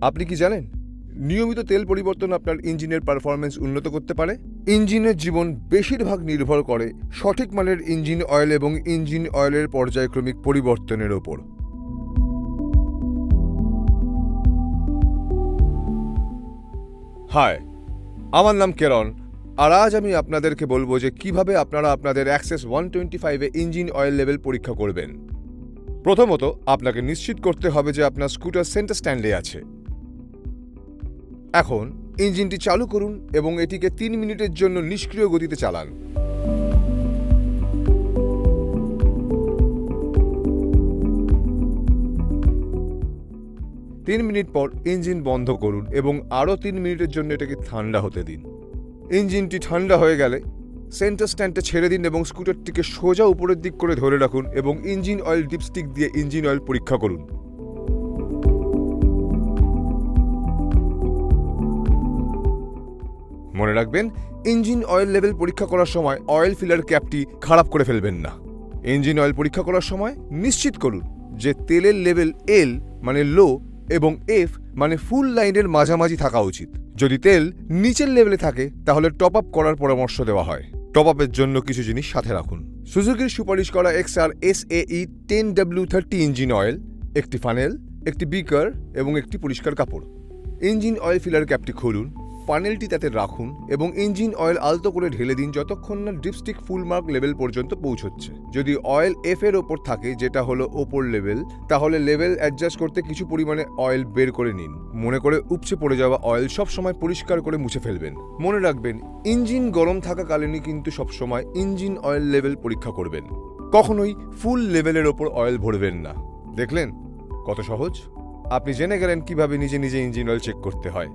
আপনি কি জানেন নিয়মিত তেল পরিবর্তন আপনার ইঞ্জিনের পারফরম্যান্স উন্নত করতে পারে? ইঞ্জিনের জীবন বেশিরভাগ নির্ভর করে সঠিক মানের ইঞ্জিন অয়েল এবং ইঞ্জিন অয়েলের পর্যায়ক্রমিক পরিবর্তনের ওপর। হাই, আমার নাম কেরন, আর আজ আমি আপনাদেরকে বলবো যে কিভাবে আপনারা আপনাদের অ্যাক্সেস 125-এ ইঞ্জিন অয়েল লেভেল পরীক্ষা করবেন। প্রথমত, আপনাকে নিশ্চিত করতে হবে যে আপনার স্কুটার সেন্টার স্ট্যান্ডে আছে। এখন ইঞ্জিনটি চালু করুন এবং এটিকে 3 মিনিটের জন্য নিষ্ক্রিয় গতিতে চালান। তিন মিনিট পর ইঞ্জিন বন্ধ করুন এবং আরও 3 মিনিটের জন্য এটাকে ঠান্ডা হতে দিন। ইঞ্জিনটি ঠান্ডা হয়ে গেলে সেন্টার স্ট্যান্ডটা ছেড়ে দিন এবং স্কুটারটিকে সোজা উপরের দিক করে ধরে রাখুন এবং ইঞ্জিন অয়েল ডিপস্টিক দিয়ে ইঞ্জিন অয়েল পরীক্ষা করুন। মনে রাখবেন, ইঞ্জিন অয়েল লেভেল পরীক্ষা করার সময় অয়েল ফিলার ক্যাপটি খারাপ করে ফেলবেন না। ইঞ্জিন অয়েল পরীক্ষা করার সময় নিশ্চিত করুন যে তেলের লেভেল এল মানে লো এবং এফ মানে ফুল লাইনের মাঝামাঝি থাকা উচিত। যদি তেল নিচের লেভেলে থাকে তাহলে টপ আপ করার পরামর্শ দেওয়া হয়। টপ আপের জন্য কিছু জিনিস সাথে রাখুন: সুজুকির সুপারিশ করা XR SAE 10W30 engine oil, একটি ফানেল, একটি বিকার এবং একটি পরিষ্কার কাপড়। ইঞ্জিন অয়েল ফিলার ক্যাপটি খুলুন, ফানেলটি তাতে রাখুন এবং ইঞ্জিন অয়েল আলতো করে ঢেলে দিন যতক্ষণ না ডিপস্টিক ফুল মার্ক লেভেল পর্যন্ত পৌঁছচ্ছে। যদি অয়েল এফ এর ওপর থাকে, যেটা হলো ওপর লেভেল, তাহলে লেভেল অ্যাডজাস্ট করতে কিছু পরিমাণে অয়েল বের করে নিন। মনে করে উপচে পড়ে যাওয়া অয়েল সবসময় পরিষ্কার করে মুছে ফেলবেন। মনে রাখবেন, ইঞ্জিন গরম থাকাকালীনই কিন্তু সবসময় ইঞ্জিন অয়েল লেভেল পরীক্ষা করবেন। কখনোই ফুল লেভেলের ওপর অয়েল ভরবেন না। দেখলেন কত সহজ? আপনি জেনে গেলেন কিভাবে নিজে নিজে ইঞ্জিন অয়েল চেক করতে হয়।